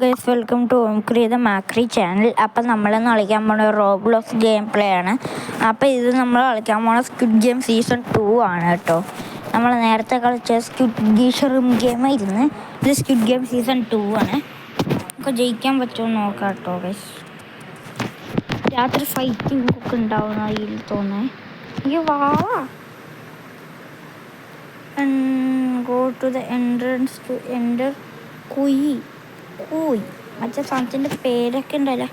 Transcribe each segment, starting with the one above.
Guys, welcome to ഓംക്രിയ മാക്രി channel. അപ്പം നമ്മളിന്ന് കളിക്കാൻ പോണ റോബ്ലോക്സ് ഗെയിം പ്ലേ ആണ്. അപ്പോൾ ഇത് നമ്മൾ കളിക്കാൻ പോണ സ്ക്വിഡ് ഗെയിം സീസൺ 2 ആണ് കേട്ടോ. നമ്മൾ നേരത്തെ കളിച്ച സ്ക്വിഡ് ഗീഷറും ഗെയിമായിരുന്നു. ഇത് സ്ക്വിഡ് ഗെയിം സീസൺ 2 ആണ്. നമുക്ക് ജയിക്കാൻ പറ്റുമോ നോക്കാം കേട്ടോ ഗൈസ്. രാത്രി ഫൈറ്റിംഗ് ഒക്കെ ഉണ്ടാവുന്ന ഇതിൽ തോന്നേ. എനിക്ക് വാ go to the entrance to enter കുയി മറ്റേ സാധനത്തിൻ്റെ പേരൊക്കെ ഉണ്ടല്ലോ.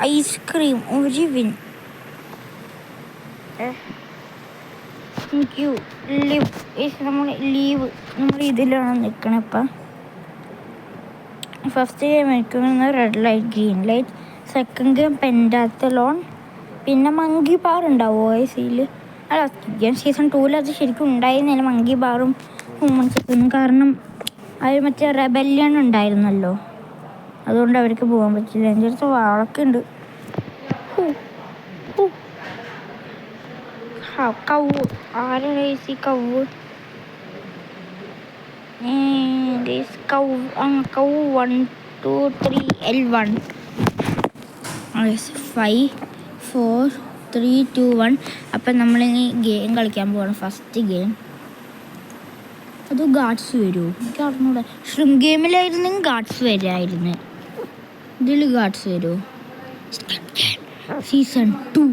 ഐസ്ക്രീം ഒരു വിൻ നമ്മൾ ഇതിലാണ് നിൽക്കണം. ഇപ്പം ഫസ്റ്റ് ഗെയിം നിൽക്കുന്നത് red light green light, second game pentathlon, പിന്നെ മങ്കി ബാർ ഉണ്ടാവും OIC-ൽ. അല്ല, ഗെയിം സീസൺ 2 അത് ശരിക്കും ഉണ്ടായിരുന്നില്ല മങ്കി ബാറും ഹ്യൂമൻസും. കാരണം അവർ മറ്റേ റെബല്യൺ ഉണ്ടായിരുന്നല്ലോ, അതുകൊണ്ട് അവർക്ക് പോകാൻ പറ്റില്ല. എൻ്റെ അടുത്ത് വാളൊക്കെ ഉണ്ട്. കവ് ആരാണ് ഈ കവ്? Curve 1 2 3 L1 5 4 3 2 1. അപ്പം നമ്മളിനി ഗെയിം കളിക്കാൻ പോവാണ്. ഫസ്റ്റ് ഗെയിം അത് ഗാർഡ്സ് വരുമോ എനിക്ക് അറിഞ്ഞൂടെ. ഷ്രിം ഗെയിമിലായിരുന്നെങ്കിൽ ഗാർഡ്സ് വരുമായിരുന്നു. ഇതിൽ ഗാർഡ്സ് വരുമോ? സീസൺ 2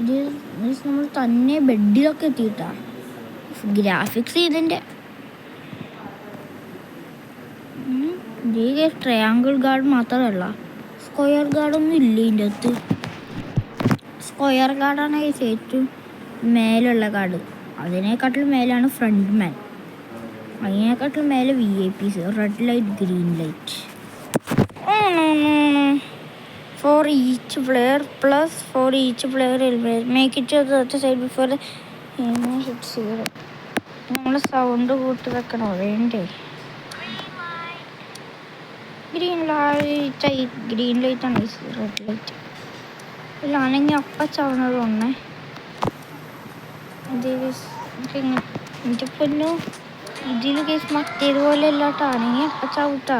ഇത് നമ്മൾ തന്നെ ബെഡിലൊക്കെ എത്തിയിട്ടാ. ഗ്രാഫിക്സ് ഇതിൻ്റെ ട്രയാങ്കിൾ ഗാർഡ് മാത്രമല്ല, സ്ക്വയർ ഗാർഡൊന്നും ഇല്ല ഇതിൻ്റെ അകത്ത്. സ്ക്വയർ ഗാർഡാണ് ഏറ്റവും മേലുള്ള ഗാർഡ്. അതിനെക്കാട്ടിലും മേലാണ് ഫ്രണ്ട് മാൻ. അതിനെക്കാട്ടിലും മേലെ VIPs. Red light green light for each player plus for each player make it to the side before hit 0. നമ്മൾ സൗണ്ട് കൂട്ടി വെക്കണോ വേണ്ടേ? ഗ്രീൻ ലൈറ്റാണ് റെഡ് ലൈറ്റ് ഇല്ലാണെങ്കിൽ അപ്പം ചവണത് ഒന്നേ. എൻ്റെ പൊന്നു, ഇതിൽ കേസ് മറ്റേതുപോലെ അല്ലാട്ടാണെങ്കിൽ അപ്പം ചവിട്ടാ.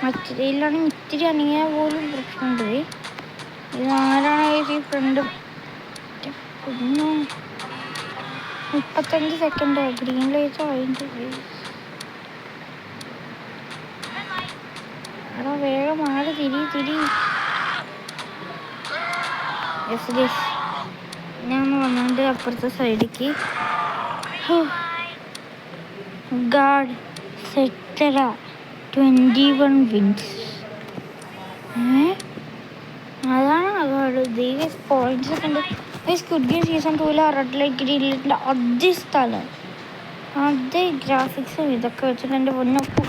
മറ്റേതിലാണെങ്കിൽ ഇത്തിരി അനങ്ങിയാൽ പോലും പ്രശ്നമുണ്ട്. ഇതാരാണ് ഈ ഫ്രണ്ട്? പൊന്നു, 35 സെക്കൻഡ് ഗ്രീൻ ലൈറ്റ് ആയിട്ട്. എടാ വേഗം ആട് തിരി. ഞാൻ വന്നുകൊണ്ട് അപ്പുറത്തെ സൈഡിലേക്ക് ഗാർഡ് സെറ്ററ 21 വിൻസ്. അതാണ് ഗാർഡ്. പോയിന്റ്സ് ഒക്കെ ഉണ്ട്. Squid game season 2 red light green ലൈറ്റിൻ്റെ അതേ സ്ഥലം, അതേ ഗ്രാഫിക്സും ഇതൊക്കെ വെച്ചിട്ട് എൻ്റെ പൊന്നൊക്കെ.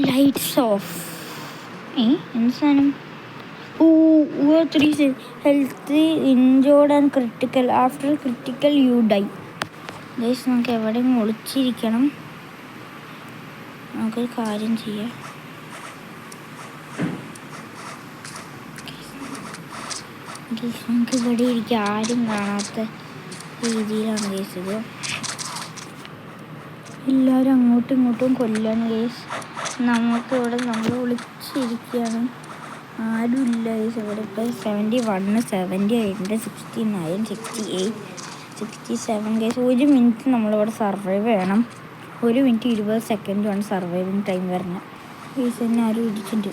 Lights of. എന്ത് സാധനം? 3 health injured and critical. After critical U dye. Guys, നമുക്ക് എവിടെയും ഒളിച്ചിരിക്കണം. നമുക്കൊരു കാര്യം ചെയ്യാം. ഗൈസ്, നമുക്ക് ഇവിടെ ഇരിക്കുക. ആരും കാണാത്ത രീതിയിലാണ് ഗൈസ് ഇത്. എല്ലാവരും അങ്ങോട്ടും ഇങ്ങോട്ടും കൊല്ലാണ് ഗൈസ്. നമുക്കിവിടെ നമ്മൾ ഒളിച്ചിരിക്കുകയാണ്. ആരുമില്ല ഗൈസ് ഇവിടെ. ഇപ്പോൾ 71 78 69 68 67 ഗൈസ്. 1 മിനിറ്റ് നമ്മളിവിടെ സർവൈവ് ചെയ്യണം. 1 മിനിറ്റ് 20 സെക്കൻഡുമാണ് സർവൈവിങ് ടൈം വരുന്നത്. ഗൈസ്, തന്നെ ആരും ഇടിച്ചിട്ടുണ്ട്.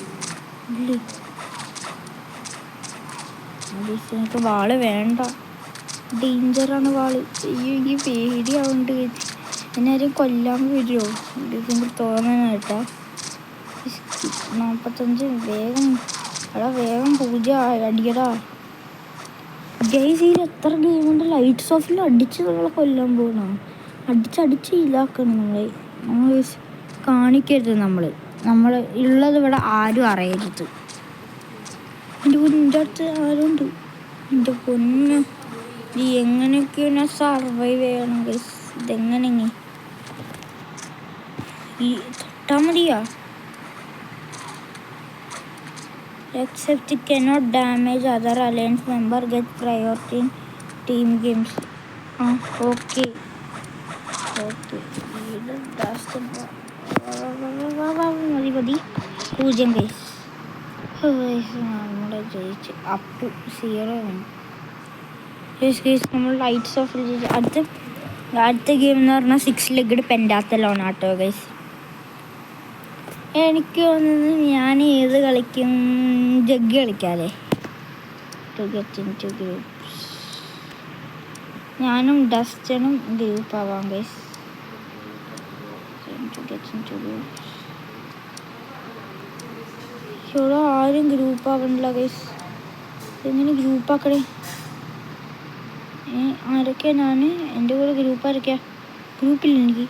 ഗൈസ്, എനിക്ക് വാള് വേണ്ട, ഡേഞ്ചറാണ് വാള്. എനിക്ക് പേടിയാവുന്നുണ്ട്. എന്നെ ആരും കൊല്ലാൻ വരുമോ? എനിക്ക് തോന്നാൻ കേട്ടാ. 45 വേഗം പൂജ അടിയടാ. ഗൈസ്, ഇതിൽ എത്ര ഗെയിം ഉണ്ട്? ലൈറ്റ്സ് ഓഫിൽ അടിച്ച് നമ്മളെ കൊല്ലാൻ പോകണോ? അടിച്ച് ഇതാക്കണം നമ്മൾ കാണിക്കരുത്. നമ്മൾ ഉള്ളത് ഇവിടെ ആരും അറിയരുത്. എൻ്റെ അടുത്ത് ആരുണ്ട്? എൻ്റെ പൊന്ന്, ഇത് എങ്ങനെയൊക്കെയാണ് സർവൈവ് ചെയ്യണം ഗൈസ്? ഇതെങ്ങനെ ഈ തൊട്ടാൽ മതിയാ? Except it cannot damage other alliance member, get priority in team games. Okay. മതി മതി 0 ഗൈസ്. നമ്മുടെ ജയിച്ച് അപ്പ് 0 ആണ് ഗൈസ്. നമ്മൾ ലൈറ്റ്സ് ഓഫ് അടുത്ത ഗെയിം എന്ന് പറഞ്ഞാൽ 6 ലെഗ്ഡ് പെൻറ്റാത്തലോൺ ആട്ടോ ഗൈസ്. എനിക്ക് തോന്നുന്നത് ഞാൻ ഏത് കളിക്കും, ജഗ് കളിക്കാമല്ലേ. To get in to groups. ഞാനും ഡസ്റ്റനും ഗ്രൂപ്പ് ആവാം guys. To get in to groups. ഇവിടെ ആരും ഗ്രൂപ്പ് ആവണില്ല ഗൈസ്. എങ്ങനെ ഗ്രൂപ്പ് ആക്കണേ? ആരൊക്കെയാ? എൻ്റെ കൂടെ ഗ്രൂപ്പ് ആരൊക്കെയാ? ഗ്രൂപ്പില്ല എനിക്ക്.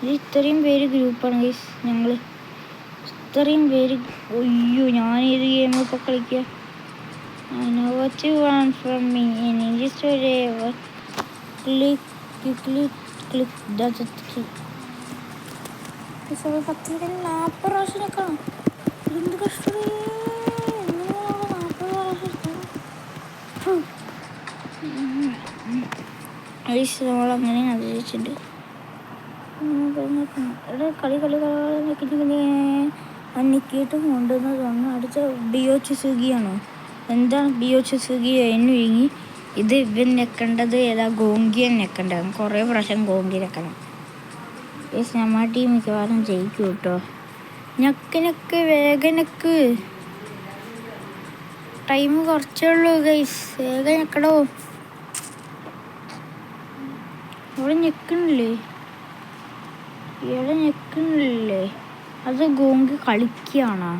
ഇത് ഇത്രയും പേര് ഗ്രൂപ്പാണ് ഗൈസ്. ഞങ്ങൾ ഇത്രയും പേര്. അയ്യോ, ഞാൻ ഏത് ഗെയിം ഇപ്പോൾ കളിക്കുക? I know what you want from me and in this whatever. Click. That's it. ഇപ്പോൾ 10-40 പ്രാവശ്യമൊക്കെ എന്ത് കഷ്ടം. നമ്മളങ്ങനെ ആലോചിച്ചിട്ടുണ്ട്. നിൽക്കിയിട്ട് കൊണ്ടുവന്ന് തോന്നുന്നു. അടുത്ത ബിയോച്ച് സുഗിയാണോ? എന്താണ് ബിയോച്ച് സുഗി? എന്നുരുങ്ങി ഇത് ഇവൻ ഞെക്കേണ്ടത് ഏതാ? ഗോങ്കിയൻ ഞെക്കേണ്ടത്. കുറേ പ്രാവശ്യം ഗോങ്കി ഞെക്കണം. ഗൈസ് നമ്മുടെ ടീം മിക്കവാറും ജയിക്കും കേട്ടോ. ഞെക്ക് വേഗനക്ക്. ടൈം കുറച്ചേ ഉള്ളൂ ഗൈസ്. വേഗം ഞെക്കടോ. ഇവിടെ ഞെക്കണില്ലേ? അത് ഗോങ്കി കളിക്കുകയാണോ?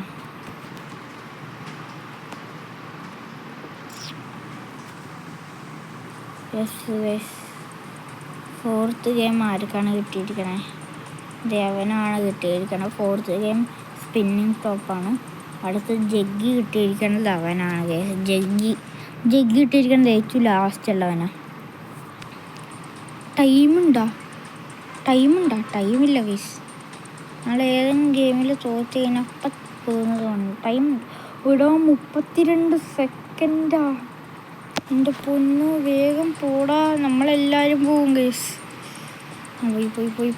ഫോർത്ത് ഗെയിം ആർക്കാണ് കിട്ടിയിരിക്കണേ? ദേവനാണ് കിട്ടിയിരിക്കണത്. ഫോർത്ത് ഗെയിം സ്പിന്നിങ് ടോപ്പാണ്. അടുത്ത് ജഗ്ഗി കിട്ടിയിരിക്കണത് അവനാണ് ഗൈസ്. ജഗ്ഗി കിട്ടിയിരിക്കണത് ഏറ്റവും ലാസ്റ്റ് ഉള്ളവനാ. ടൈമില്ല ഗൈസ്. നമ്മൾ ഏതെങ്കിലും ഗെയിമിൽ തോറ്റ് കഴിഞ്ഞാൽ അപ്പം പോകുന്നത് തോന്നുന്നു. ടൈം ഇവിടെ 32 സെക്കൻഡാ. എൻ്റെ പൊന്നു, വേഗം പോടാ. നമ്മളെല്ലാവരും പോവും ഗൈസ്. പോയി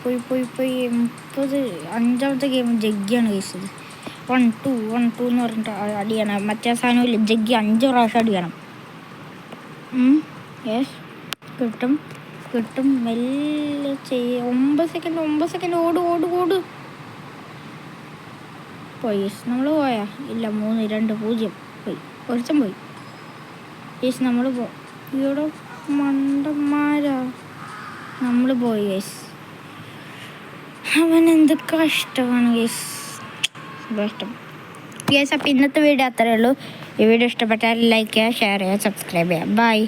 5ാമത്തെ ഗെയിം ജഗ്ഗിയാണ് ഗൈസ്. ഇത് 1-2 എന്ന് പറഞ്ഞിട്ട് അടിയണം. മറ്റേ സാധനമില്ല, ജഗ്ഗി 5 പ്രാവശ്യം അടിക്കണം. യെസ്, കിട്ടും. മെല്ലെ 9 സെക്കൻഡ്. ഓട്. പോയി നമ്മൾ പോയാ? ഇല്ല, 3, 2, 0 പോയി. ഒരുത്തം പോയി ഗൈസ്. നമ്മൾ ഇവിടെ മണ്ടന്മാരാ. നമ്മൾ പോയി ഗൈസ്. അവൻ എന്ത് കഷ്ടമാണ് ഗൈസ്. ഇഷ്ടം ഗൈസ്. അപ്പോൾ ഇന്നത്തെ വീഡിയോ അത്രയേ ഉള്ളൂ. ഈ വീഡിയോ ഇഷ്ടപ്പെട്ടാൽ ലൈക്ക് ചെയ്യുക, ഷെയർ ചെയ്യുക, സബ്സ്ക്രൈബ് ചെയ്യുക. ബൈ.